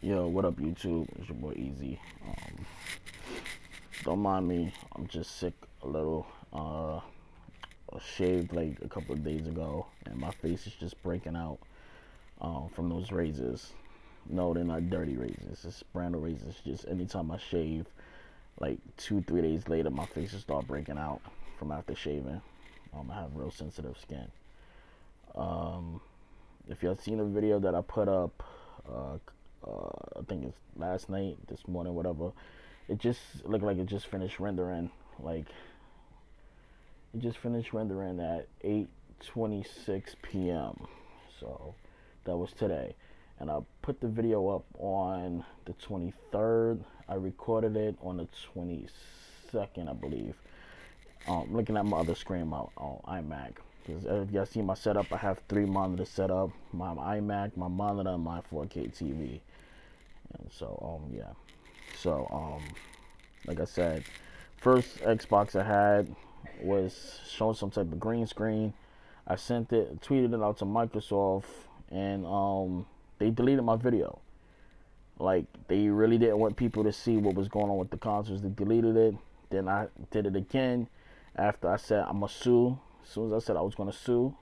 Yo, what up, YouTube? It's your boy Easy. Don't mind me. I'm just sick a little. I shaved like a couple of days ago, and my face is just breaking out from those razors. No, they're not dirty razors. It's brand new razors. Just anytime I shave, like 2-3 days later, my face will start breaking out from after shaving. I have real sensitive skin. If y'all seen the video that I put up, I think it's last night, this morning, whatever. It just looked like it just finished rendering. Like it just finished rendering at 8:26 p.m. So that was today, and I put the video up on the 23rd. I recorded it on the 22nd, I believe. Looking at my other screen, my iMac. Because if y'all see my setup, I have 3 monitors set up: my iMac, my monitor, and my 4K TV. And so yeah. So like I said, first Xbox I had was showing some type of green screen. I sent it, tweeted it out to Microsoft, and they deleted my video. Like, they really didn't want people to see what was going on with the consoles. They deleted it. Then I did it again after I said I'm gonna sue. As soon as I said I was gonna sue,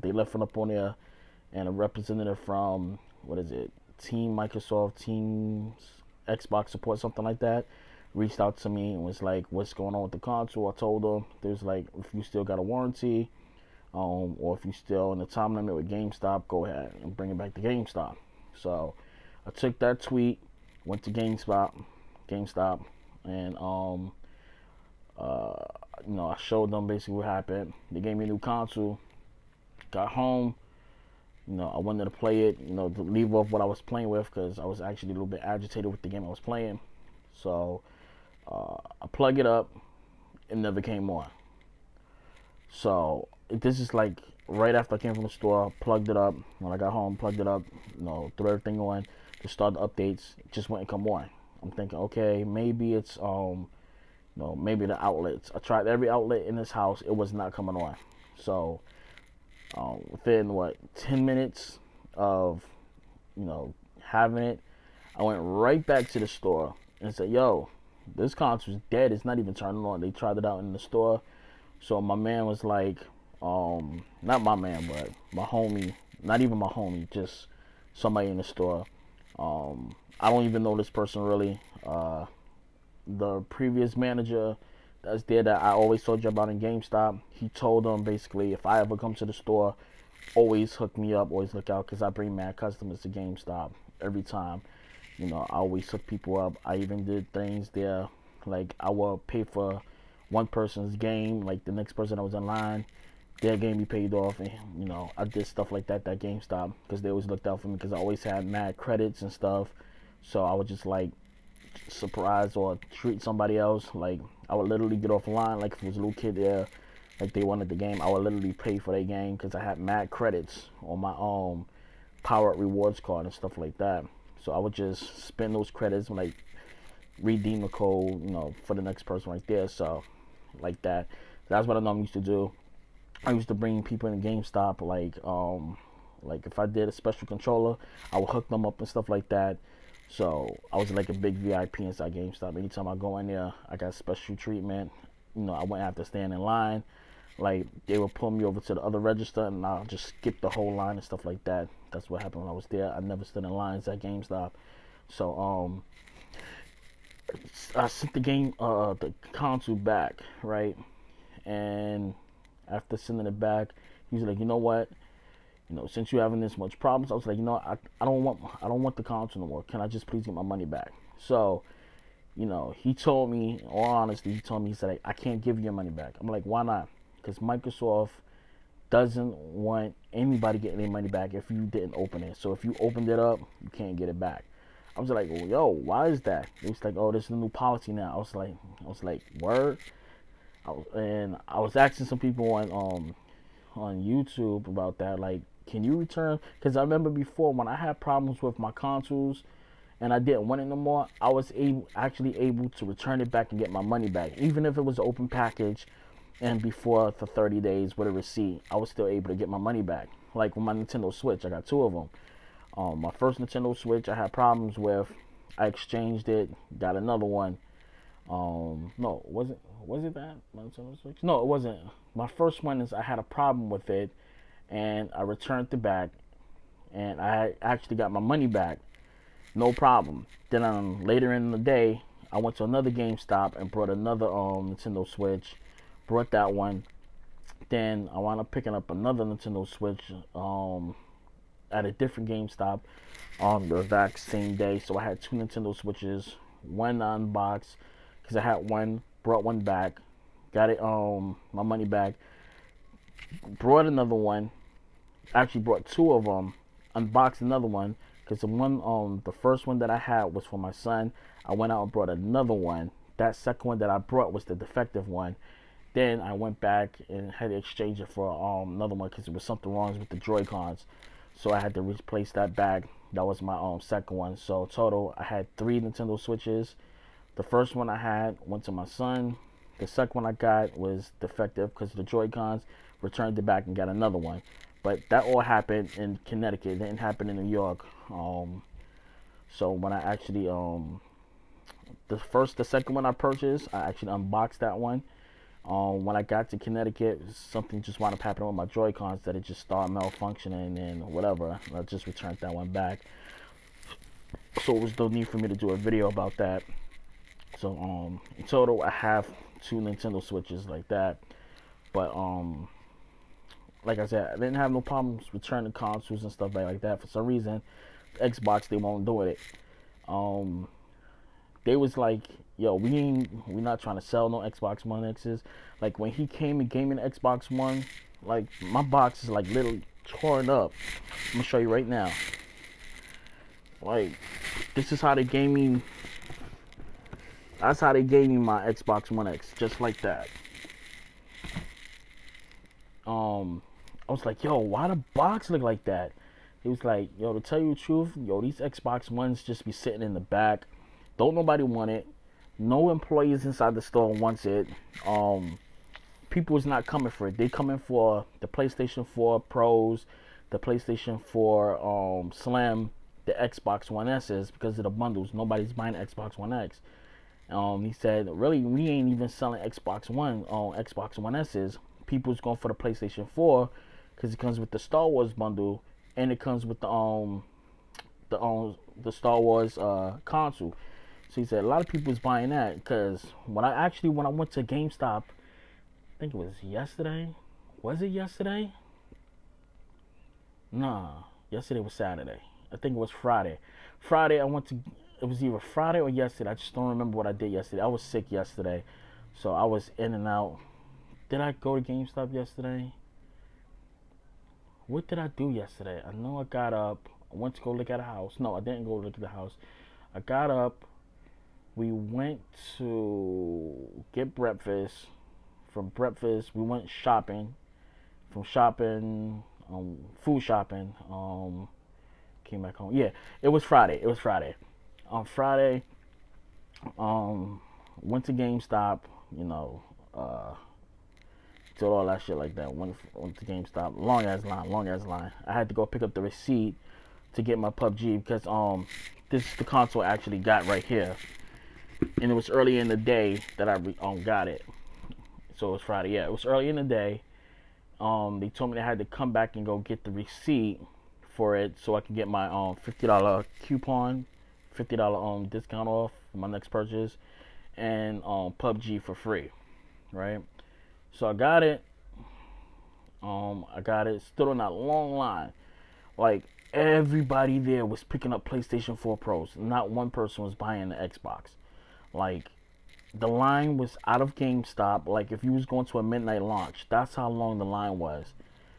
they left it up on there, and a representative from, what is it, Team Microsoft, Teams Xbox support, something like that, reached out to me and was like, what's going on with the console? I told them, there's like, if you still got a warranty, or if you still in the time limit with GameStop, go ahead and bring it back to GameStop. So I took that tweet, went to GameStop, and I showed them basically what happened. They gave me a new console. Got home, I wanted to play it, to leave off what I was playing with, because I was actually a little bit agitated with the game I was playing. So I plug it up, it never came on. So this is like right after I came from the store, plugged it up. When I got home, plugged it up, threw everything on to start the updates. It just wouldn't come on. I'm thinking, okay, maybe it's maybe the outlets. I tried every outlet in this house, it was not coming on. So within 10 minutes of having it, I went right back to the store and said, yo, this console's dead, it's not even turning on. They tried it out in the store. So my man was like, not my man, but my homie, not even my homie, just somebody in the store. I don't even know this person really. The previous manager that's there that I always told you about in GameStop, he told them basically, if I ever come to the store, always hook me up, always look out, because I bring mad customers to GameStop every time. I always hook people up. I even did things there, like I will pay for one person's game, like the next person that was in line, their game be paid off, and I did stuff like that at GameStop, because they always looked out for me, because I always had mad credits and stuff. So I would just like surprise or treat somebody else. Like, I would literally get off the line, like if it was a little kid there, like they wanted the game, I would literally pay for their game, because I had mad credits on my Power Up rewards card and stuff like that. So I would just spend those credits and like redeem the code, for the next person right there. So like that. That's what I normally used to do. I used to bring people in GameStop, like if I did a special controller, I would hook them up and stuff like that. So I was like a big VIP inside GameStop. Anytime I go in there, I got special treatment. I wouldn't have to stand in line. Like, they would pull me over to the other register, and I'll just skip the whole line and stuff like that. That's what happened when I was there. I never stood in lines at GameStop. So I sent the console back, right? And after sending it back, he was like, you know what? Since you're having this much problems, I was like, I don't want the console no more. Can I just please get my money back? So, he told me, in all honesty, he said, I can't give you your money back. I'm like, why not? Because Microsoft doesn't want anybody getting their money back if you didn't open it. So if you opened it up, you can't get it back. I was like, well, yo, why is that? It was like, oh, this is a new policy now. I was like, word? I was asking some people on YouTube about that, like, can you return? Because I remember before, when I had problems with my consoles and I didn't want it no more, I was actually able to return it back and get my money back, even if it was an open package. And before the 30 days with a receipt, I was still able to get my money back. Like with my Nintendo Switch, I got 2 of them. My first Nintendo Switch I had problems with. I exchanged it, got another one. No, was it that my Nintendo Switch? No, it wasn't. My first one is I had a problem with it, and I returned it back, and I actually got my money back, no problem. Then later in the day, I went to another GameStop and brought another Nintendo Switch, brought that one. Then I wound up picking up another Nintendo Switch at a different GameStop on the exact same day. So I had two Nintendo Switches, one unboxed because I had one, brought one back, got it my money back, brought another one, actually brought two of them, unboxed another one because the first one that I had was for my son. I went out and brought another one. That second one that I brought was the defective one. Then I went back and had to exchange it for another one because there was something wrong with the Joy-Cons. So I had to replace that back. That was my second one. So total, I had 3 Nintendo Switches. The first one I had went to my son. The second one I got was defective because of the Joy-Cons. Returned it back and got another one. But that all happened in Connecticut. It didn't happen in New York. So when I actually the second one I purchased, I actually unboxed that one. When I got to Connecticut, something just wound up happening with my Joy-Cons that it just started malfunctioning and whatever. I just returned that one back. So it was no need for me to do a video about that. So in total, I have 2 Nintendo Switches like that. But like I said, I didn't have no problems returning consoles and stuff like that. For some reason, Xbox, they won't do it. They was like, yo, we not trying to sell no Xbox One X's. Like when he came and gave me an Xbox One, like my box is like literally torn up. I'm gonna show you right now. Like this is how they gave me. That's how they gave me my Xbox One X, just like that. I was like, yo, why the box look like that? He was like, yo, to tell you the truth, yo, these Xbox Ones just be sitting in the back. Don't nobody want it. No employees inside the store wants it. People is not coming for it. They coming for the PlayStation 4 Pros, the PlayStation 4 Slim, the Xbox One S's because of the bundles. Nobody's buying Xbox One X. He said, really, we ain't even selling Xbox One S's. People's going for the PlayStation 4 because it comes with the Star Wars bundle and it comes with the Star Wars console. So he said a lot of people is buying that because when I went to GameStop, I think it was yesterday. Was it yesterday? Nah, yesterday was Saturday. I think it was Friday. Friday I went to. It was either Friday or yesterday. I just don't remember what I did yesterday. I was sick yesterday, so I was in and out. Did I go to GameStop yesterday? What did I do yesterday? I know I got up. I went to go look at a house. No, I didn't go look at the house. I got up. We went to get breakfast. From breakfast, we went shopping. From shopping, food shopping, came back home. Yeah, it was Friday. On Friday, went to GameStop. You know, did all that shit like that. Went to GameStop. Long ass line. I had to go pick up the receipt to get my PUBG because this is the console I actually got right here. And it was early in the day that I got it. So it was Friday. Yeah, it was early in the day. They told me I had to come back and go get the receipt for it so I can get my $50 coupon, $50 discount off for my next purchase, and PUBG for free, right? So I got it. Stood on that long line. Like everybody there was picking up PlayStation 4 Pros. Not one person was buying the Xbox. Like the line was out of GameStop. Like if you was going to a midnight launch, that's how long the line was.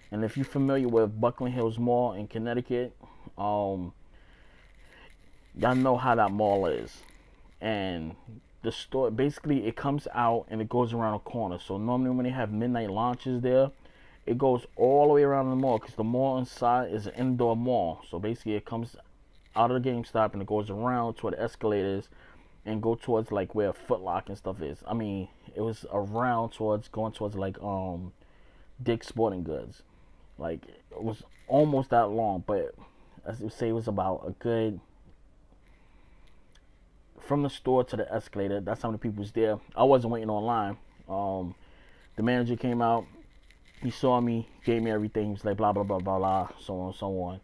And if you're familiar with Buckland Hills Mall in Connecticut, y'all know how that mall is. And the store, basically it comes out and it goes around a corner. So normally when they have midnight launches there, it goes all the way around the mall because the mall inside is an indoor mall. So basically it comes out of the GameStop and it goes around toward the escalators and go towards like where Foot Locker and stuff is. I mean, it was around going towards like Dick's Sporting Goods. Like it was almost that long, but as you say, it was about a good, from the store to the escalator, that's how many people was there. I wasn't waiting online. The manager came out, he saw me, gave me everything. He was like, blah blah blah blah blah, so on and so on.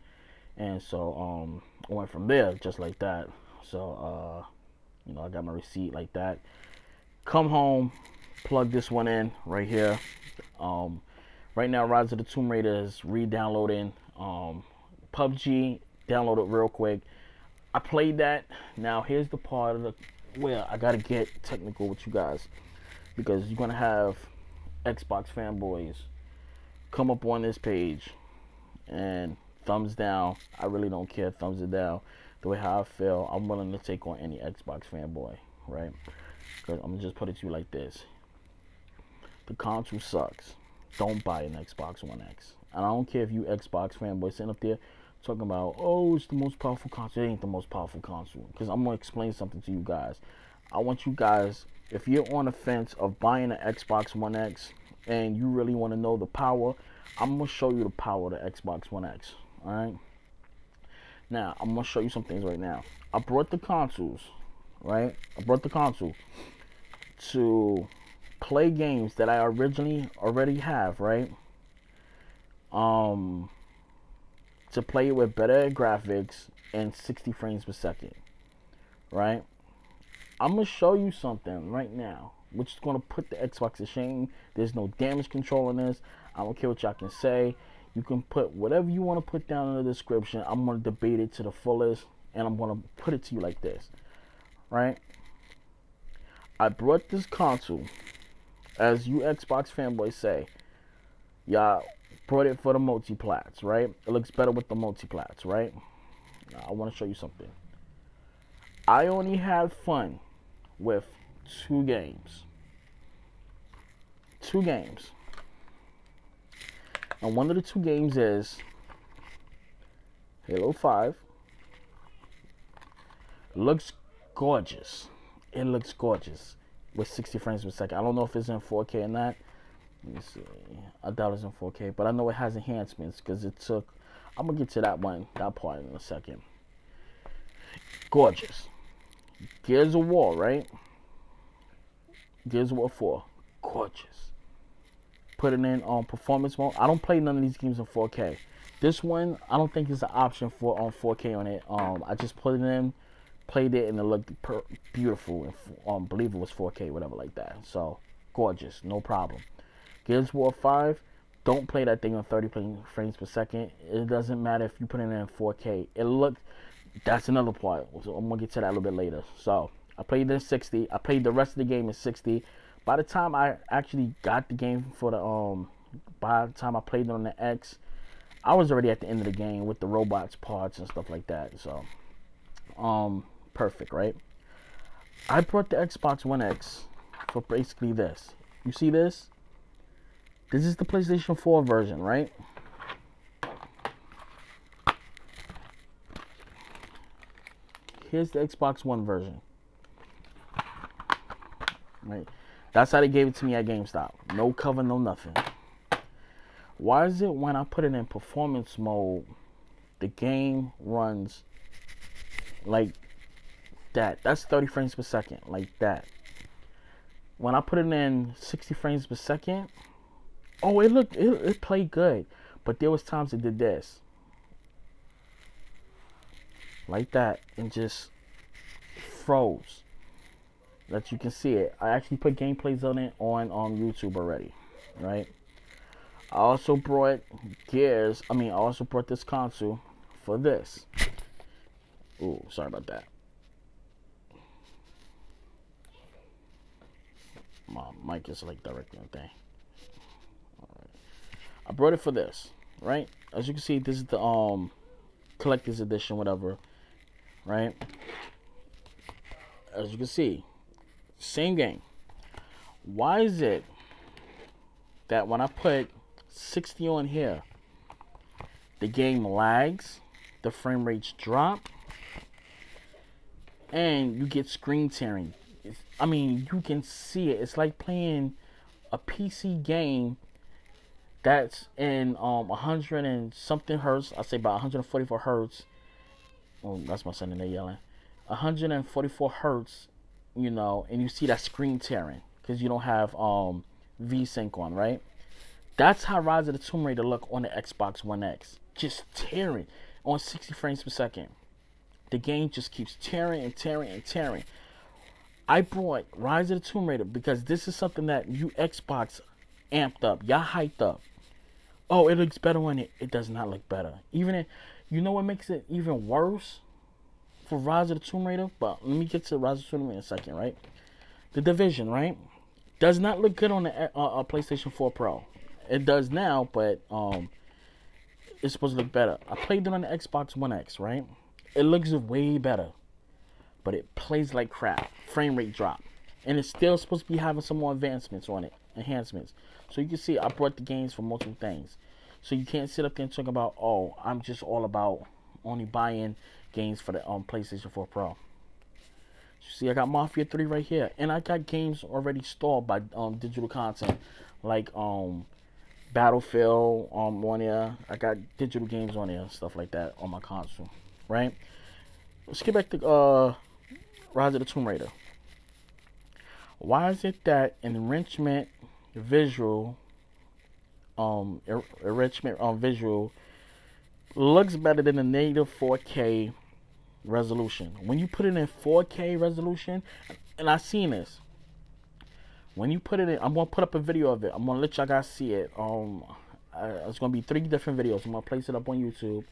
And so I went from there just like that. So you know, I got my receipt like that. Come home, plug this one in right here. Right now, Rise of the Tomb Raider is re-downloading. PUBG, download it real quick. I played that. Now here's the part of the where I gotta get technical with you guys, because you're gonna have Xbox fanboys come up on this page and thumbs down. I really don't care, thumbs it down. The way how I feel, I'm willing to take on any Xbox fanboy, right? Because I'm gonna just put it to you like this: the console sucks. Don't buy an Xbox One X. And I don't care if you Xbox fanboys sitting up there talking about, oh, it's the most powerful console. It ain't the most powerful console. Because I'm gonna explain something to you guys. I want you guys, if you're on the fence of buying an Xbox One X and you really want to know the power, I'm gonna show you the power of the Xbox One X. All right. Now I'm gonna show you some things right now. I brought the consoles, right? I brought the console to play games that I originally already have, right? To play it with better graphics and 60 frames per second, right? I'm gonna show you something right now which is gonna put the Xbox to shame. There's no damage control in this. I don't care what y'all can say. You can put whatever you want to put down in the description. I'm gonna debate it to the fullest, and I'm gonna put it to you like this, right? I brought this console, as you Xbox fanboys say, y'all brought it for the multiplats, right? It looks better with the multiplats, right? Now, I want to show you something. I only had fun with two games. Two games. And one of the two games is Halo 5. It looks gorgeous. It looks gorgeous with 60 frames per second. I don't know if it's in 4K or not. Let me see. I doubt it's in 4K, but I know it has enhancements because it took. I'm gonna get to that part in a second. Gorgeous. Gears of War, right? Gears of War 4. Gorgeous. Put it in on performance mode. I don't play none of these games in 4K. This one, I don't think is an option for 4K on it. I just put it in, played it, and it looked beautiful. And believe it was 4K, whatever like that. So gorgeous, no problem. Gears of War 5, don't play that thing on 30 frames per second. It doesn't matter if you put it in 4K. It looked, that's another part. So I'm gonna get to that a little bit later. So I played it in 60. I played the rest of the game in 60. By the time I actually got the game for the by the time I played it on the X, I was already at the end of the game with the robots parts and stuff like that. So perfect, right? I brought the Xbox One X for basically this. You see this? This is the PlayStation 4 version, right? Here's the Xbox One version. Right? That's how they gave it to me at GameStop. No cover, no nothing. Why is it when I put it in performance mode, the game runs like that? That's 30 frames per second, like that. When I put it in 60 frames per second, oh, it played good. But there was times it did this. Like that, and just froze. That you can see it. I actually put gameplays on it on YouTube already, right? I also brought I also brought this console for this. Ooh, sorry about that. My mic is like directly on thing. Alright. I brought it for this, right? As you can see, this is the collector's edition, whatever, right? As you can see, same game. Why is it that when I put 60 on here, the game lags, the frame rates drop, and you get screen tearing? You can see it. It's like playing a PC game that's in 100 and something hertz. I say about 144 hertz, Oh, that's my son in there yelling. 144 hertz, you know, and you see that screen tearing because you don't have V-Sync on, right? That's how Rise of the Tomb Raider look on the Xbox One X. Just tearing on 60 frames per second. The game just keeps tearing and tearing and tearing. I brought Rise of the Tomb Raider because this is something that you Xbox amped up. Y'all hyped up. Oh, it looks better on it. It does not look better. Even if, you know what makes it even worse for Rise of the Tomb Raider? But let me get to Rise of the Tomb Raider in a second, right? The Division, right? Does not look good on the PlayStation 4 Pro. It does now, but it's supposed to look better. I played it on the Xbox One X, right? It looks way better, but it plays like crap. Frame rate drop, and it's still supposed to be having some more advancements on it, enhancements. So you can see I brought the games for multiple things. So you can't sit up there and talk about, oh, I'm just all about only buying games for the PlayStation 4 Pro. You see, I got Mafia 3 right here, and I got games already stalled by digital content, like Battlefield on there. I got digital games on there, stuff like that on my console, right? Let's get back to Rise of the Tomb Raider. Why is it that enrichment visual visual looks better than the native 4K resolution? When you put it in 4K resolution, and I seen this, when you put it in, I'm gonna put up a video of it. I'm gonna let y'all guys see it. It's gonna be 3 different videos. I'm gonna place it up on YouTube.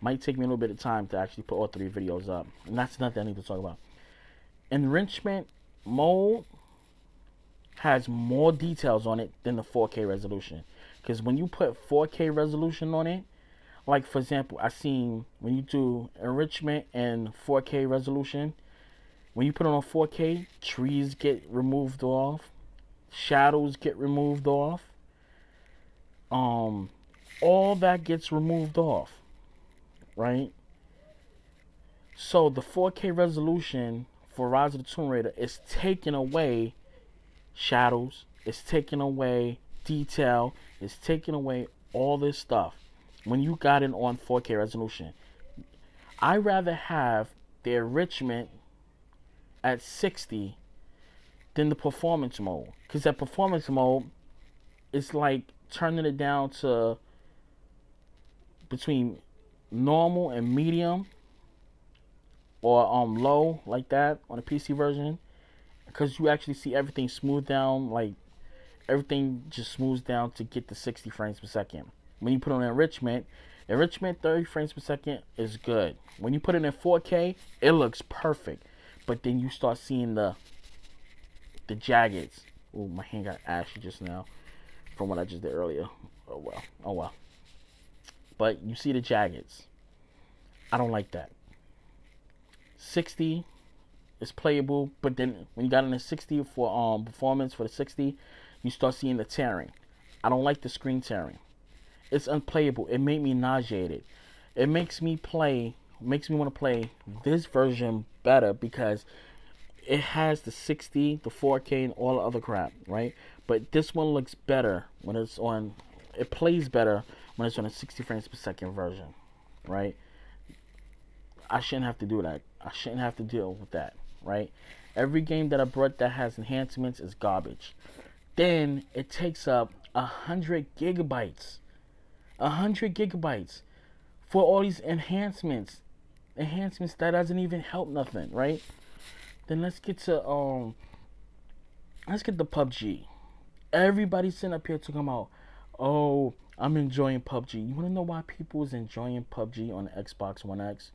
Might take me a little bit of time to actually put all 3 videos up, and that's nothing I need to talk about. Enrichment mode has more details on it than the 4K resolution, because when you put 4K resolution on it, like for example, I seen when you do enrichment and 4K resolution, when you put it on 4K, trees get removed off, shadows get removed off, all that gets removed off, right? So the 4K resolution for Rise of the Tomb Raider is taking away shadows, it's taking away detail, it's taking away all this stuff when you got it on 4K resolution. I rather have the enrichment at 60 than the performance mode, because that performance mode is like turning it down to between normal and medium, or low, like that on the PC version, because you actually see everything smooth down, like everything just smooths down to get to 60 frames per second. When you put on enrichment 30 frames per second is good. When you put it in 4K, it looks perfect, but then you start seeing the jaggeds. Oh, my hand got ashy just now from what I just did earlier. Oh well. But you see the jaggeds. I don't like that. 60 is playable, but then when you got in the 60 for performance for the 60, you start seeing the tearing. I don't like the screen tearing. It's unplayable. It made me nauseated. It makes me want to play this version better, because it has the 60, the 4K, and all the other crap, right? But this one looks better when it's on. It plays better when it's on a 60 frames per second version, right? I shouldn't have to do that. I shouldn't have to deal with that, right? Every game that I brought that has enhancements is garbage. Then it takes up 100 gigabytes. 100 gigabytes for all these enhancements. Enhancements that doesn't even help nothing, right? Then let's get to PUBG. Everybody's sitting up here talking about, oh, I'm enjoying PUBG. You want to know why people is enjoying PUBG on the Xbox One X?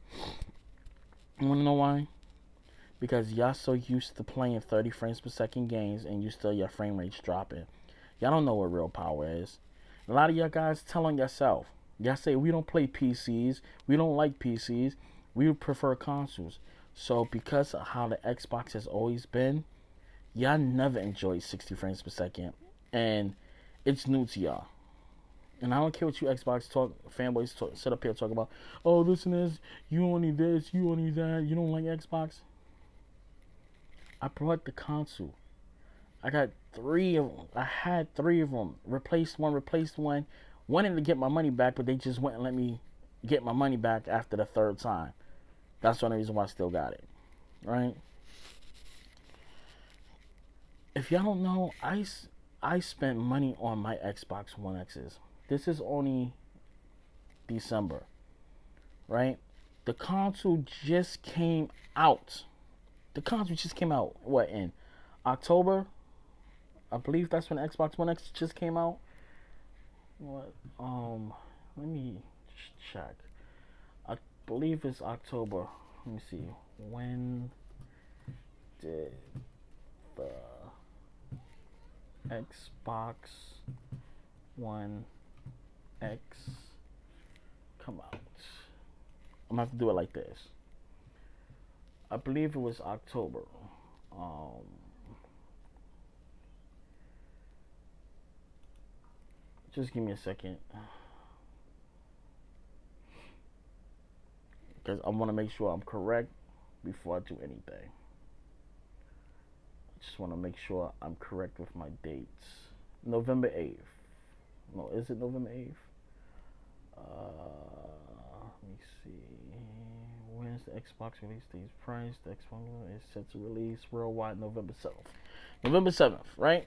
You want to know why? Because y'all so used to playing 30 frames per second games, and your frame rate's dropping. Y'all don't know what real power is. A lot of y'all guys telling yourself. Y'all say, we don't play PCs. We don't like PCs. We prefer consoles. So because of how the Xbox has always been, y'all never enjoyed 60 frames per second. And it's new to y'all. And I don't care what you Xbox fanboys sit up here and talk about. Oh, this and this. You only this. You only that. You don't like Xbox. I brought the console. I got 3 of them. I had 3 of them. Replaced one. Wanted to get my money back, but they just wouldn't let me get my money back after the 3rd time. That's the only reason why I still got it, right? If y'all don't know, I spent money on my Xbox One X's. This is only December, right? The console just came out. The console just came out, what, in October? I believe that's when Xbox One X just came out. What? Let me check. I believe it's October. Let me see. When did the Xbox One X come out? I'm gonna have to do it like this. I believe it was October. Just give me a second, because I want to make sure I'm correct before I do anything. I just want to make sure I'm correct with my dates. November 8th. No, is it November 8th? Let me see. When's the Xbox release date? Price. The Xbox is set to release worldwide November 7th. November 7th, right?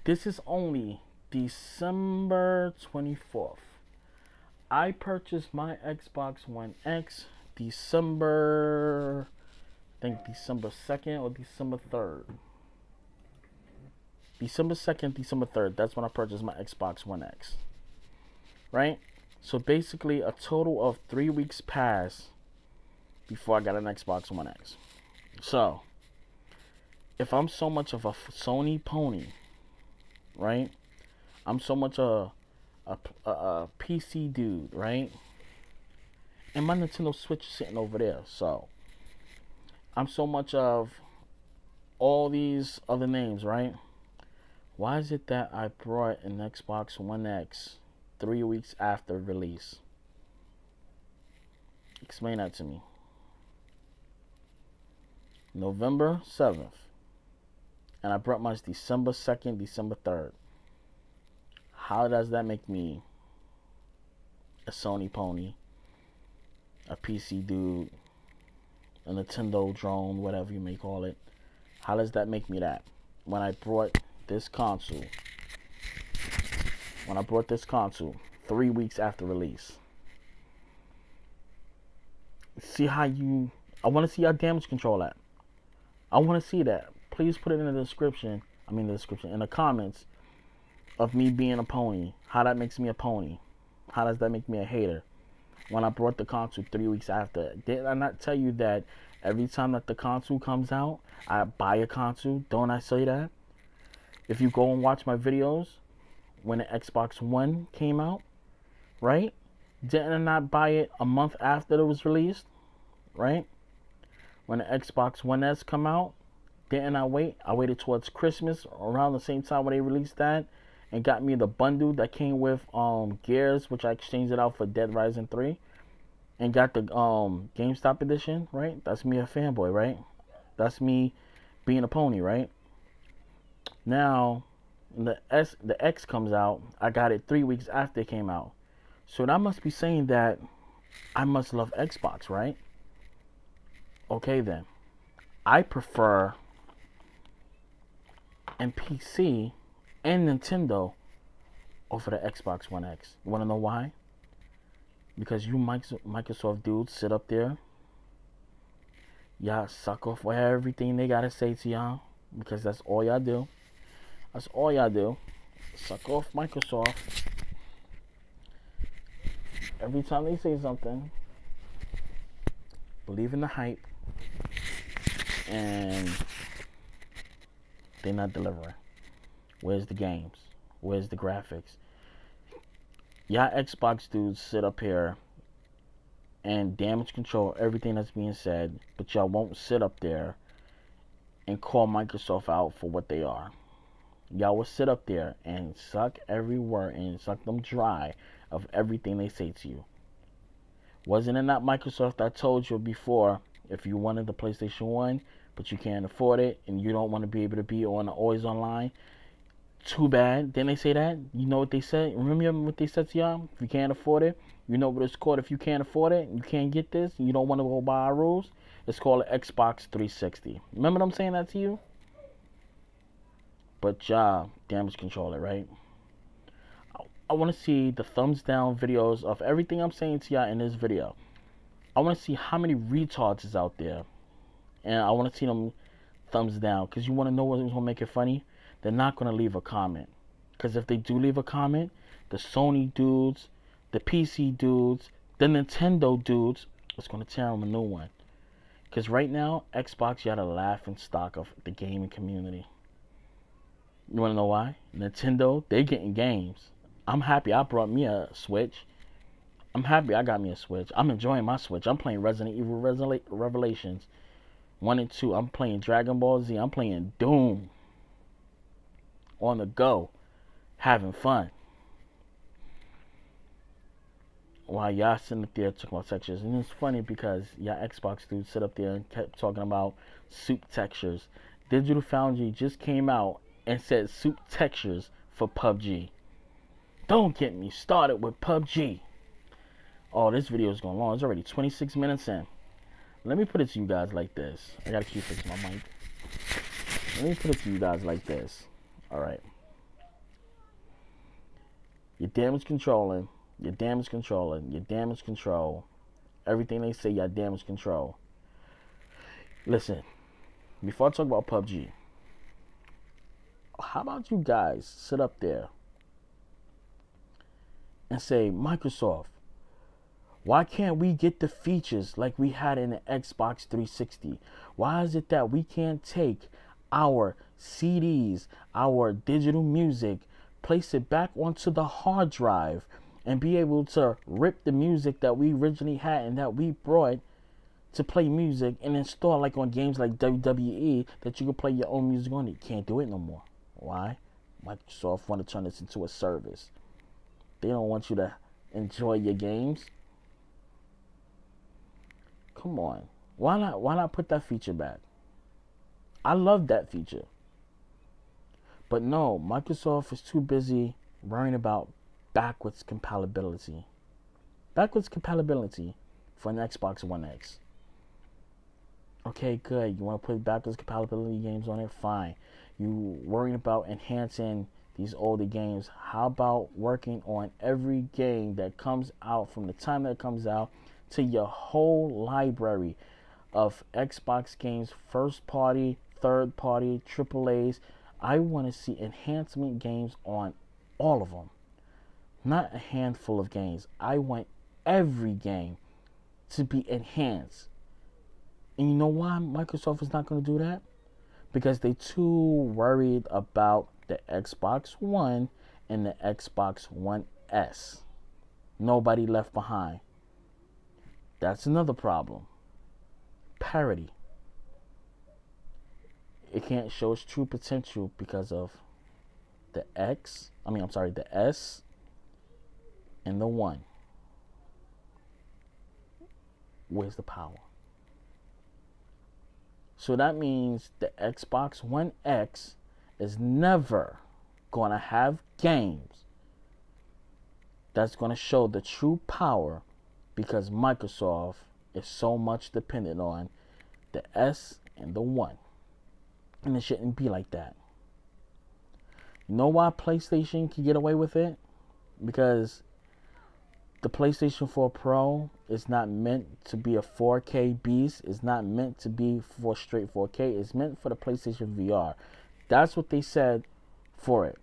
This is only December 24th. I purchased my Xbox One X December 2nd or December 3rd. December 2nd, December 3rd. That's when I purchased my Xbox One X. Right? So basically a total of 3 weeks passed before I got an Xbox One X. So, if I'm so much of a Sony pony, right? I'm so much a PC dude, right? And my Nintendo Switch is sitting over there. So, I'm so much of all these other names, right? Why is it that I brought an Xbox One X 3 weeks after release? Explain that to me. November 7th. And I brought mine December 2nd, December 3rd. How does that make me a Sony pony, a PC dude, a Nintendo drone, whatever you may call it? How does that make me that? When I brought this console 3 weeks after release. See how you... I want to see how damage control at. I want to see that. Please put it in the description. In the comments of me being a pony. How that makes me a pony. How does that make me a hater? When I brought the console 3 weeks after. Did I not tell you that every time that the console comes out, I buy a console? Don't I say that? If you go and watch my videos when the Xbox One came out, right? Didn't I not buy it a month after it was released? Right? When the Xbox One S come out, didn't I wait? I waited towards Christmas, around the same time when they released that, and got me the bundle that came with Gears, which I exchanged it out for Dead Rising 3, and got the GameStop edition, right? That's me a fanboy, right? That's me being a pony, right? Now, the X comes out, I got it 3 weeks after it came out. So that must be saying that I must love Xbox, right? Okay then. I prefer and PC and Nintendo over the Xbox One X. You want to know why? Because you Microsoft dudes sit up there. Y'all suck off everything they got to say to y'all. Because that's all y'all do. That's all y'all do. Suck off Microsoft. Every time they say something, believe in the hype. And they're not delivering. Where's the games? Where's the graphics? Y'all Xbox dudes sit up here and damage control everything that's being said, but y'all won't sit up there and call Microsoft out for what they are. Y'all will sit up there and suck every word and suck them dry of everything they say to you. Wasn't it not Microsoft that told you before, if you wanted the PlayStation 1, but you can't afford it, and you don't want to be able to be on always online, too bad. Didn't they say that? You know what they said? Remember what they said to y'all? If you can't afford it, You know what it's called if you can't afford it, you can't get this, you don't want to go by our rules? It's called an Xbox 360. Remember them saying that to you? But damage controller, right? I want to see the thumbs down videos of everything I'm saying to y'all in this video. I want to see how many retards is out there. And I want to see them thumbs down. Because you want to know what's going to make it funny? They're not going to leave a comment. Because if they do leave a comment, the Sony dudes, the PC dudes, the Nintendo dudes, it's going to tear them a new one. Because right now, Xbox, you got a laughing stock of the gaming community. You want to know why? Nintendo, they getting games. I'm happy I brought me a Switch. I'm happy I got me a Switch. I'm enjoying my Switch. I'm playing Resident Evil Revelations 1 and 2. I'm playing Dragon Ball Z. I'm playing Doom. On the go. Having fun. While y'all sitting up there talking about textures. And it's funny because y'all Xbox dudes sit up there and kept talking about soup textures. Digital Foundry just came out and said soup textures for PUBG. Don't get me started with PUBG. Oh, this video is going long. It's already 26 minutes in. Let me put it to you guys like this. I gotta keep fixing my mic. Let me put it to you guys like this. Alright. Your damage controlling. Your damage controlling. Your damage control. Everything they say, your damage control. Listen. Before I talk about PUBG. How about you guys sit up there and say, Microsoft, why can't we get the features like we had in the Xbox 360? Why is it that we can't take our CDs, our digital music, place it back onto the hard drive and be able to rip the music that we originally had and that we brought to play music and install like on games like WWE that you can play your own music on? You can't do it no more. Why? Microsoft want to turn this into a service. They don't want you to enjoy your games. Come on. Why not put that feature back? I love that feature. But no, Microsoft is too busy worrying about backwards compatibility. Backwards compatibility for an Xbox One X. Okay, good. You want to put backwards compatibility games on it? Fine. You worrying about enhancing these older games? How about working on every game that comes out from the time that it comes out to your whole library of Xbox games, first party, third party, AAAs? I want to see enhancement games on all of them. Not a handful of games. I want every game to be enhanced. And you know why Microsoft is not going to do that? Because they're too worried about the Xbox One and the Xbox One S. Nobody left behind. That's another problem. Parity. It can't show its true potential because of the S and the 1. Where's the power? So that means the Xbox One X is never going to have games that's going to show the true power because Microsoft is so much dependent on the S and the 1. And it shouldn't be like that. You know why PlayStation can get away with it? Because the PlayStation 4 Pro is not meant to be a 4K beast. It's not meant to be for straight 4K. It's meant for the PlayStation VR. That's what they said for it.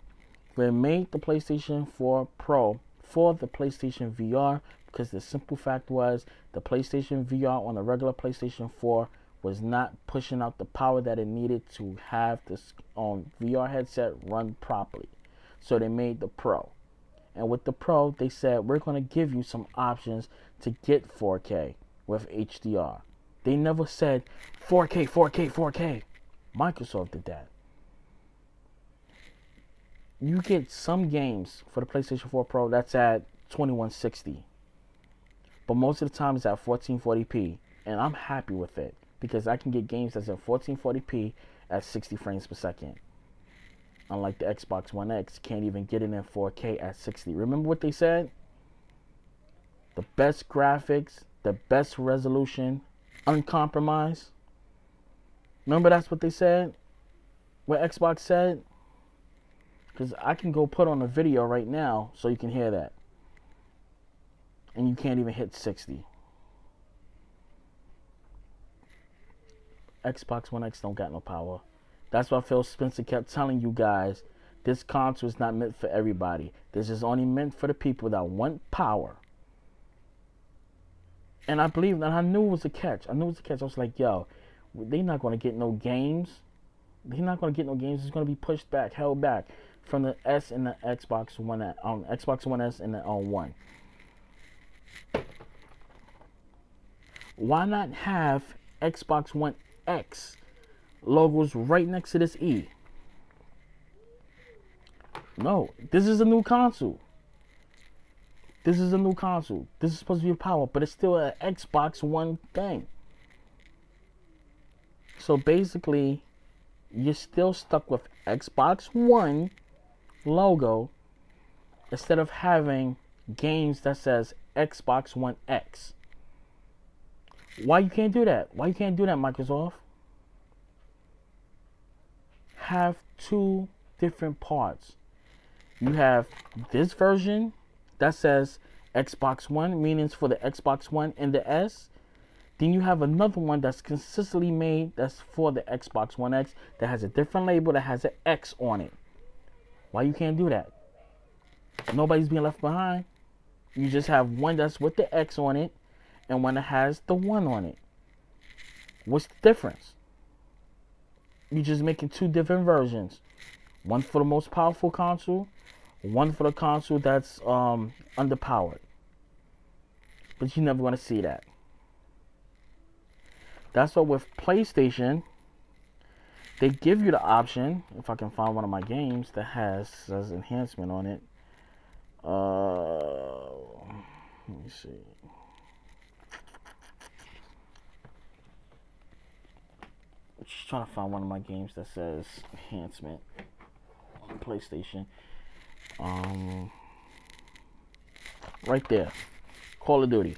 They made the PlayStation 4 Pro for the PlayStation VR because the simple fact was the PlayStation VR on the regular PlayStation 4 was not pushing out the power that it needed to have this VR headset run properly. So they made the Pro. And with the Pro, they said, we're going to give you some options to get 4K with HDR. They never said 4K, 4K, 4K. Microsoft did that. You get some games for the PlayStation 4 Pro that's at 2160. But most of the time it's at 1440p. And I'm happy with it because I can get games that's at 1440p at 60 frames per second. Unlike the Xbox One X, can't even get it in 4K at 60. Remember what they said? the best graphics, the best resolution, uncompromised. Remember that's what they said? What Xbox said? Because I can go put on a video right now so you can hear that. And you can't even hit 60. Xbox One X don't got no power. That's why Phil Spencer kept telling you guys, this console is not meant for everybody. This is only meant for the people that want power. And I believe that. I knew it was a catch. I was like, yo, they're not going to get no games. They're not going to get no games. It's going to be pushed back, held back from the S and the Xbox One, Xbox One S and the One. Why not have Xbox One X logos right next to this E? No, this is a new console. This is a new console. This is supposed to be a power, but it's still an Xbox One thing. So basically, you're still stuck with Xbox One logo instead of having games that says Xbox One X. Why you can't do that? Why you can't do that, Microsoft? Have two different parts. You have this version that says Xbox One, meaning it's for the Xbox One and the S. Then you have another one that's consistently made that's for the Xbox One X that has a different label that has an X on it. Why you can't do that? Nobody's being left behind. You just have one that's with the X on it and one that has the 1 on it. What's the difference? You're just making two different versions. One for the most powerful console, one for the console that's underpowered. But you're never going to see that. That's why with PlayStation, they give you the option, if I can find one of my games that says enhancement on it. Let me see. I'm just trying to find one of my games that says enhancement on PlayStation. Right there, Call of Duty.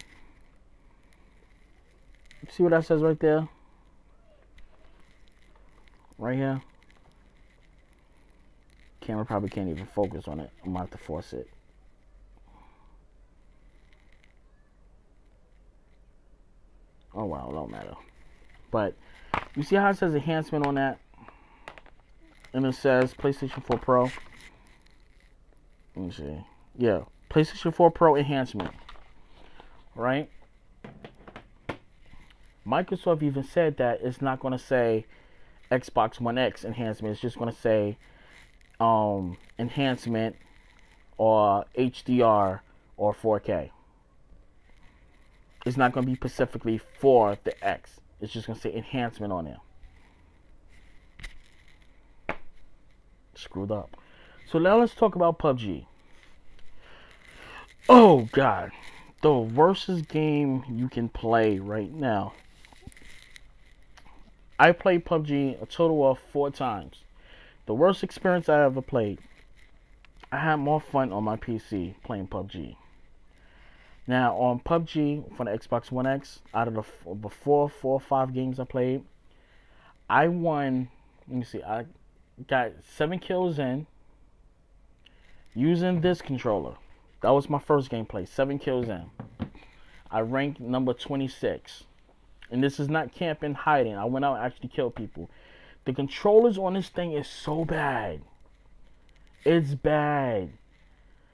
See what that says right there? Right here. Camera probably can't even focus on it. I'm gonna have to force it. Oh well, it don't matter. But you see how it says enhancement on that? And it says PlayStation 4 Pro. Let me see. Yeah, PlayStation 4 Pro enhancement. Right? Microsoft even said that it's not going to say Xbox One X enhancement. It's just going to say enhancement or HDR or 4K. It's not going to be specifically for the X. It's just going to say enhancement on there. Screwed up. So now let's talk about PUBG. Oh God, the worstest game you can play right now. I played PUBG a total of 4 times. The worst experience I ever played. I had more fun on my PC playing PUBG. Now on PUBG for the Xbox One X, out of the 4 or 5 games I played, I won. Let me see. I got 7 kills in using this controller. That was my first gameplay. 7 kills in. I ranked number 26. And this is not camping, hiding. I went out and actually killed people. The controllers on this thing is so bad. It's bad.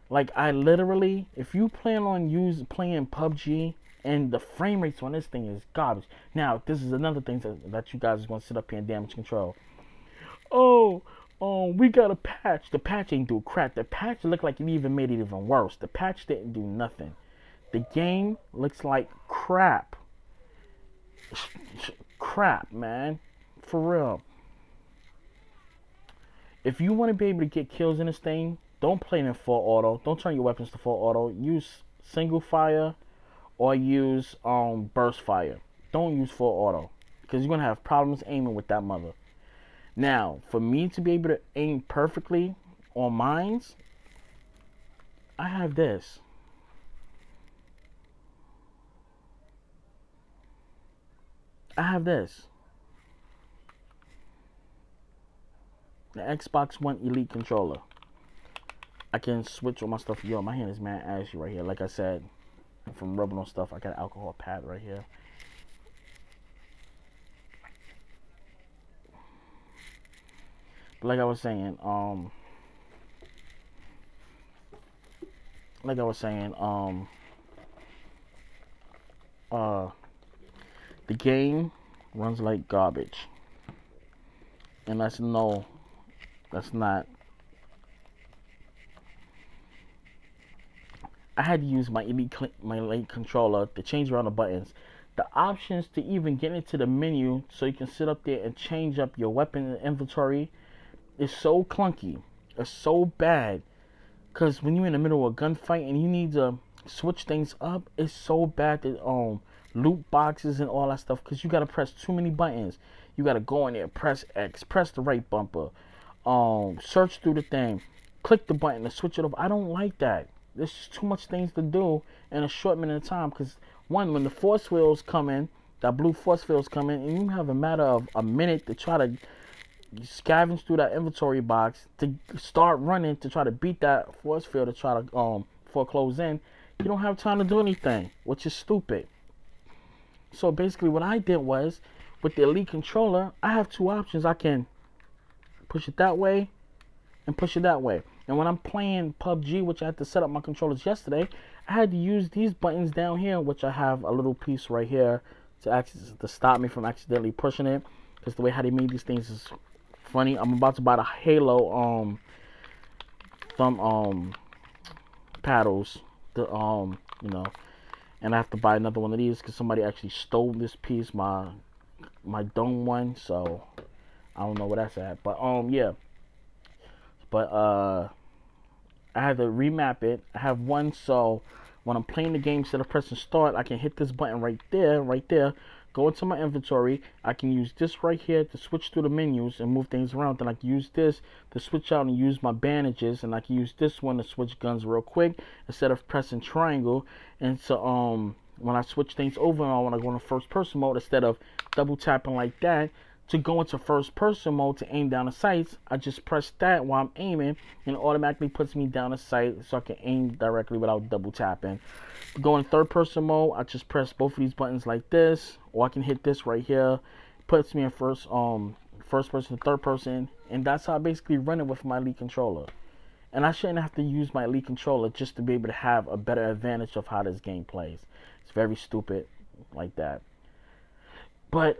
Like, I literally, if you plan on playing PUBG, and the frame rates on this thing is garbage. Now, this is another thing that you guys are going to sit up here and damage control. Oh, we got a patch. The patch ain't do crap. The patch looked like it even made it even worse. The patch didn't do nothing. The game looks like crap. Crap, man. For real. If you want to be able to get kills in this thing, don't play it in full auto. Don't turn your weapons to full auto. Use single fire or use burst fire. Don't use full auto, because you're going to have problems aiming with that mother. Now, for me to be able to aim perfectly on mines, I have this. I have this. The Xbox One Elite controller. I can switch all my stuff. Yo, my hand is mad ashy right here. Like I said, from rubbing on stuff, I got an alcohol pad right here. But like I was saying, the game runs like garbage. And that's no, that's not. I had to use my elite controller to change around the buttons. The options to even get into the menu so you can sit up there and change up your weapon inventory is so clunky. It's so bad. Because when you're in the middle of a gunfight and you need to switch things up, it's so bad that loot boxes and all that stuff, because you got to press too many buttons. You got to go in there, press X, press the right bumper, search through the thing, click the button to switch it over. I don't like that. There's just too much things to do in a short minute of time. Because one, when the force fields come in, that blue force fields come in, and you have a matter of a minute to try to scavenge through that inventory box to start running to try to beat that force field to try to foreclose in, you don't have time to do anything, which is stupid. So basically what I did was, with the Elite controller, I have two options. I can push it that way and push it that way. And when I'm playing PUBG, which I had to set up my controllers yesterday, I had to use these buttons down here, which I have a little piece right here to stop me from accidentally pushing it, because the way how they made these things is funny. I'm about to buy the Halo thumb paddles, the you know, and I have to buy another one of these because somebody actually stole this piece, my dome one. So I don't know where that's at, but yeah. But I had to remap it. I have one, so when I'm playing the game, instead of pressing start, I can hit this button right there, go into my inventory. I can use this right here to switch through the menus and move things around. Then I can use this to switch out and use my bandages, and I can use this one to switch guns real quick instead of pressing triangle. And so when I switch things over, and I want to go into first person mode, instead of double tapping like that to go into first person mode to aim down the sights, I just press that while I'm aiming, and it automatically puts me down the sight so I can aim directly without double tapping. Go in third person mode, I just press both of these buttons like this, or I can hit this right here, puts me in first person, third person, and that's how I basically run it with my Elite controller. And I shouldn't have to use my Elite controller just to be able to have a better advantage of how this game plays. It's very stupid like that. But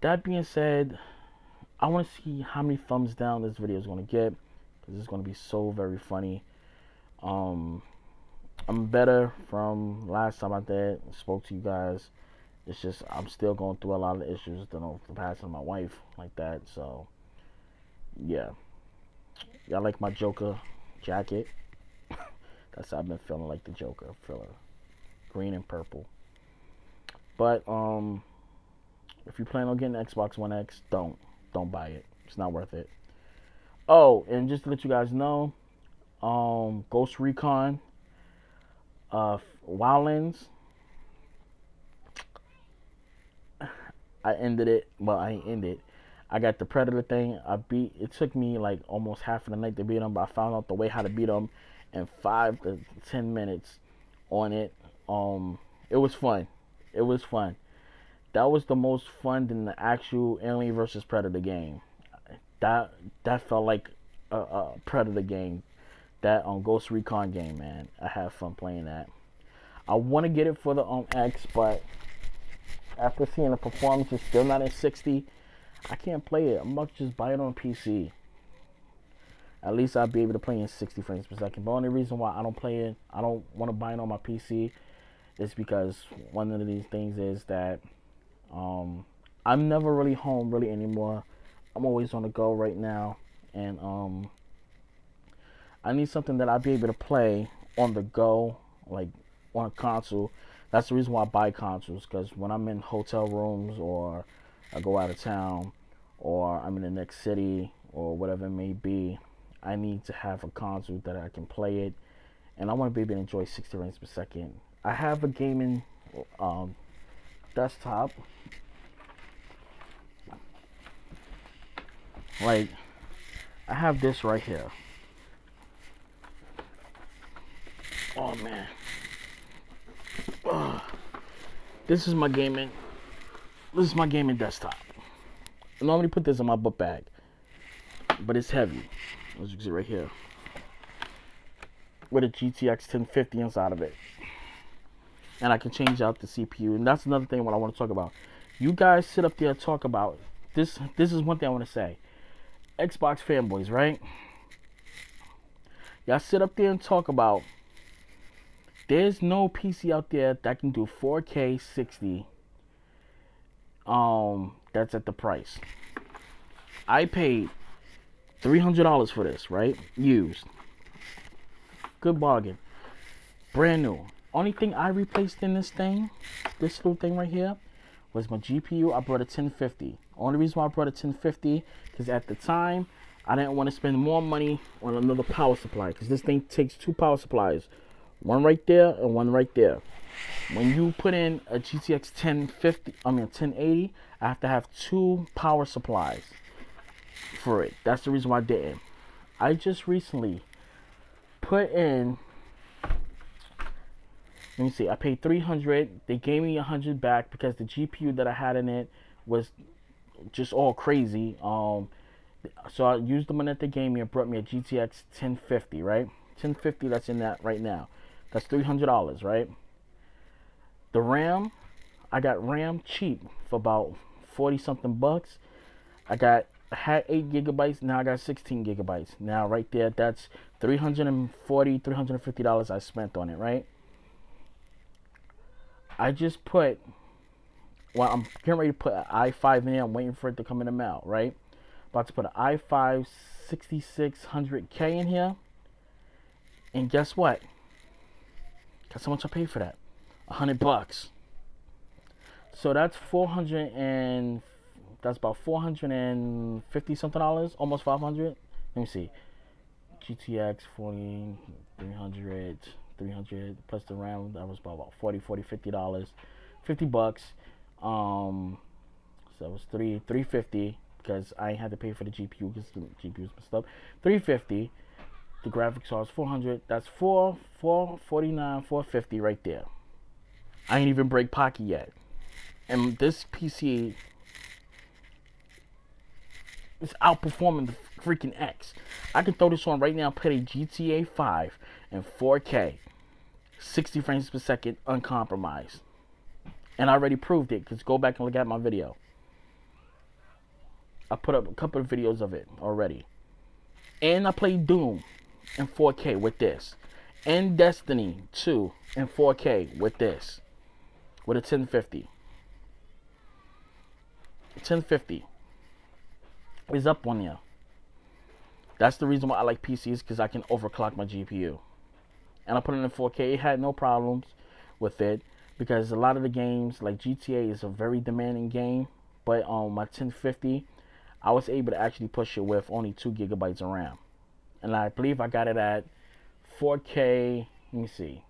that being said, I want to see how many thumbs down this video is going to get, because it's going to be so very funny. I'm better from last time I spoke to you guys. It's just I'm still going through a lot of issues, the passing of my wife like that. So yeah, y'all like my Joker jacket? That's how I've been feeling, like the Joker, feeling green and purple. But if you plan on getting the Xbox One X, don't buy it. It's not worth it. Oh, and just to let you guys know, Ghost Recon Wildlands, I ended it. Well, I ain't ended. I got the Predator thing. It took me like almost half of the night to beat him, but I found out the way how to beat him in 5 to 10 minutes on it. It was fun. It was fun. That was the most fun than the actual Alien vs. Predator game. That felt like a Predator game. That Ghost Recon game, man. I have fun playing that. I want to get it for the X, but after seeing the performance is still not at 60, I can't play it. I'm about to just buy it on PC. At least I'll be able to play in 60 frames per second. But the only reason why I don't play it, I don't want to buy it on my PC, is because one of these things is that I'm never really home really anymore. I'm always on the go right now, and I need something that I'll be able to play on the go, like on a console. That's the reason why I buy consoles, because when I'm in hotel rooms, or I go out of town, or I'm in the next city, or whatever it may be, I need to have a console that I can play it, and I want to be able to enjoy 60 frames per second. I have a gaming desktop, Like, I have this right here. Oh man. Ugh. This is my gaming desktop. I normally put this in my book bag, but it's heavy, as you can see right here, with a GTX 1050 inside of it. And I can change out the CPU. And that's another thing what I want to talk about. You guys sit up there and talk about this. This is one thing I want to say. Xbox fanboys, right? Y'all sit up there and talk about there's no PC out there that can do 4K 60. That's at the price. I paid $300 for this, right? Used. Good bargain. Brand new. Only thing I replaced in this thing, this little thing right here, was my GPU. I brought a 1050. Only reason why I brought a 1050, because at the time, I didn't want to spend more money on another power supply, because this thing takes 2 power supplies. One right there and one right there. When you put in a GTX 1080, I have to have 2 power supplies for it. That's the reason why I didn't. I just recently put in, let me see, I paid $300. They gave me $100 back because the GPU that I had in it was just all crazy. So I used the money that they gave me and brought me a GTX 1050, right? 1050, that's in that right now. That's $300, right? The RAM, I got RAM cheap for about 40 something bucks. I had 8 gigabytes, now I got 16 gigabytes. Now right there, that's $340, $350 I spent on it, right? I just put, well, I'm getting ready to put an i5 in there. I'm waiting for it to come in the mail, right? About to put an i5 6600K in here. And guess what? Guess how much I paid for that? $100. So that's that's about $450 something, almost 500. Let me see. GTX 40, 300 plus the RAM, that was about $40, $50, $50. So it was $350 because I ain't had to pay for the GPU because the GPU's messed up. $350. The graphics card is $400. That's $449, $450 right there. I ain't even break pocket yet. And this PC is outperforming the freaking X. I can throw this on right now, play GTA 5 in 4K, 60 frames per second, uncompromised. And I already proved it, because go back and look at my video. I put up a couple of videos of it already. And I played Doom in 4K with this. And Destiny 2 in 4K with this. With a 1050. 1050 is up on here. That's the reason why I like PCs, because I can overclock my GPU. And I put it in 4K. It had no problems with it, because a lot of the games, like GTA, is a very demanding game. But on my 1050, I was able to actually push it with only 2 gigabytes of RAM. And I believe I got it at 4K. Let me see.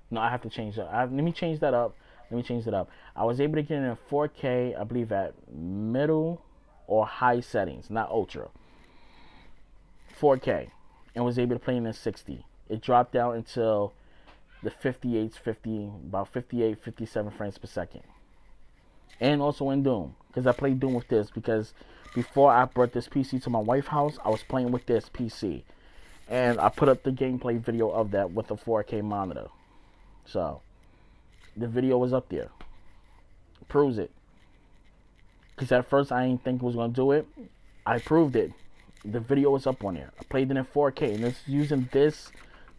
No, I have to change that. Let me change that up. I was able to get it in 4K, I believe, at middle or high settings, not ultra. 4K. And was able to play in 60. It dropped down until the 58, about 58, 57 frames per second. And also in Doom, because I played Doom with this, because before I brought this PC to my wife's house, I was playing with this PC. And I put up the gameplay video of that with a 4K monitor. So, the video was up there. Proves it. Because at first I didn't think it was going to do it. I proved it. The video was up on there. I played it in 4K. And it's using this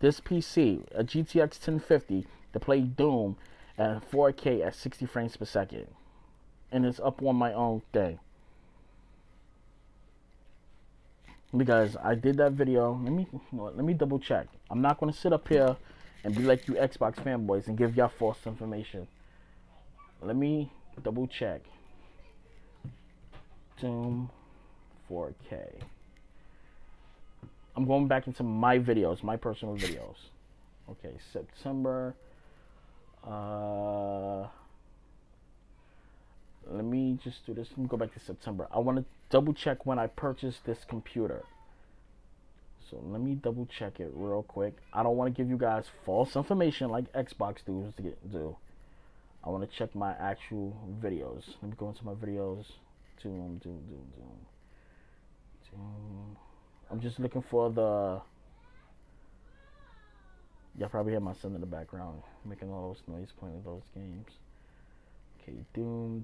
PC, a GTX 1050, to play Doom at 4K at 60 frames per second. And it's up on my own thing. Because I did that video. Let me double check. I'm not going to sit up here and be like you Xbox fanboys and give y'all false information. Let me double check. Doom 4K. I'm going back into my videos, my personal videos. Okay, September. let me just do this. Let me go back to September. I want to double check when I purchased this computer. So let me double check it real quick. I don't want to give you guys false information like Xbox do. I want to check my actual videos. Let me go into my videos. Doom. I'm just looking for the... Y'all probably hear my son in the background making all those noise playing with those games. Okay, Doom.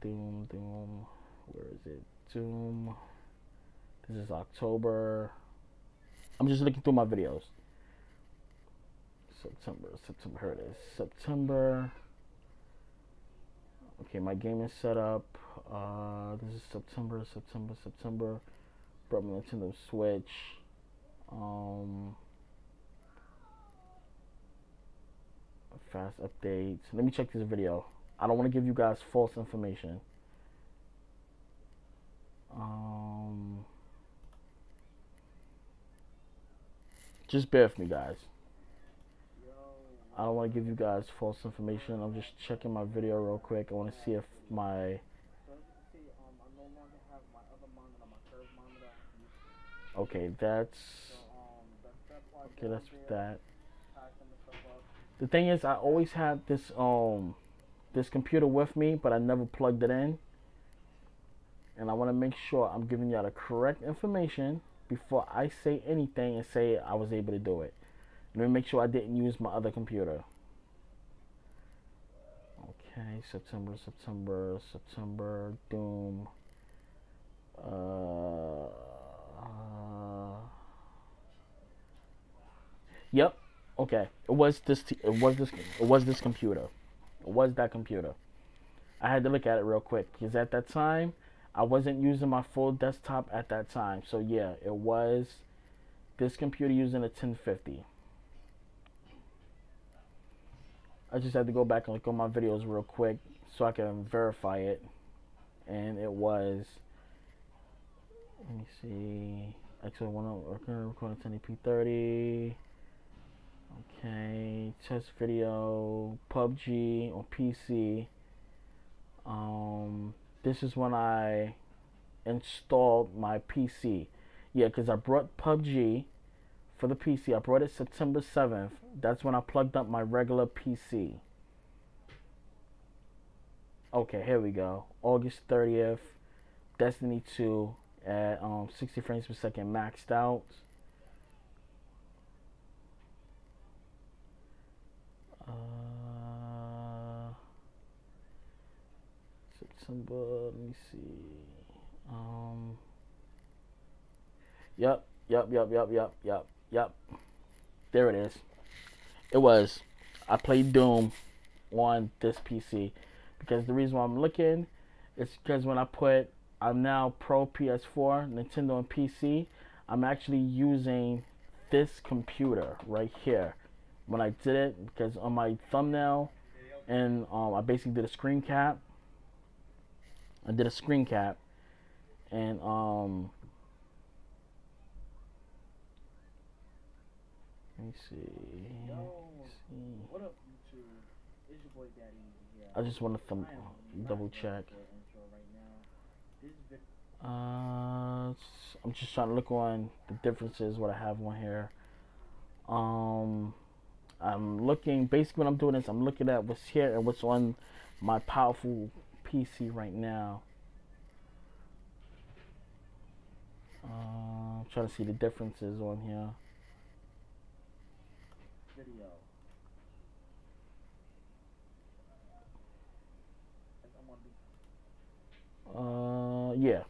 Where is it? Doom. This is October. I'm just looking through my videos. September. Here it is. September. Okay, my game is set up. This is September. Brought me Nintendo Switch. Fast updates. Let me check this video. I don't want to give you guys false information. Just bear with me, guys. I don't want to give you guys false information. I'm just checking my video real quick. I want to see if my... Okay, that's that. The thing is, I always had this this computer with me, but I never plugged it in. And I want to make sure I'm giving y'all the correct information before I say anything and say I was able to do it. Let me make sure I didn't use my other computer. Okay, September, Doom. Yep. Okay. It was this computer. It was that computer. I had to look at it real quick because at that time I wasn't using my full desktop at that time. So yeah, it was this computer using a 1050. I just had to go back and look at my videos real quick so I can verify it. And it was, let me see, actually recording 1080p30. Okay, test video, PUBG on PC. This is when I installed my PC. Yeah, because I brought PUBG for the PC. I brought it September 7th. That's when I plugged up my regular PC. Okay, here we go. August 30th, Destiny 2 at 60 frames per second maxed out. September, let me see. Yep. There it is. It was. I played Doom on this PC because the reason why I'm looking is because when I'm now Pro PS4, Nintendo and PC, I'm actually using this computer right here. When I did it, because on my thumbnail, and I basically did a screen cap. And let me see. What up, YouTube? It's your boy Daddy here. I just want to double check. I'm just trying to look on the differences, what I have on here. I'm looking, basically what I'm doing is I'm looking at what's here and what's on my powerful PC right now. I'm trying to see the differences on here. Video. Yeah,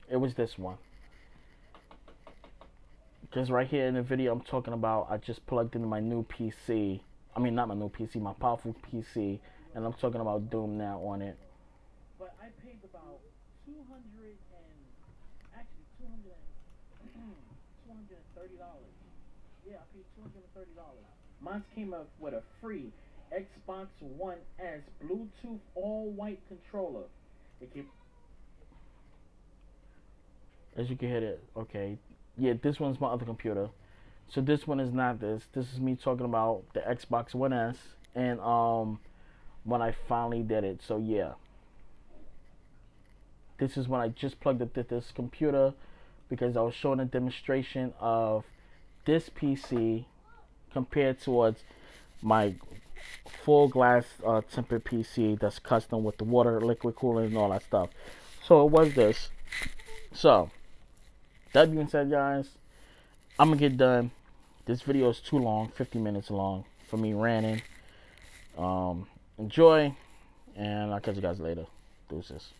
it was this one. Because right here in the video I'm talking about, I just plugged into my new PC. I mean, not my new PC, my powerful PC, and I'm talking about Doom now on it. But I paid about $230. Yeah, I paid $230. Mine came up with a free Xbox One S Bluetooth all-white controller. It came. As you can hear it, okay. Yeah, this one's my other computer. So this one is not this. This is me talking about the Xbox One S and when I finally did it. So yeah. This is when I just plugged up this computer, because I was showing a demonstration of this PC compared towards my full glass tempered PC that's custom with the water, liquid cooling, and all that stuff. So it was this. So that being said, guys, I'm gonna get done. This video is too long, 50 minutes long for me ranting. Enjoy, and I'll catch you guys later. Deuces.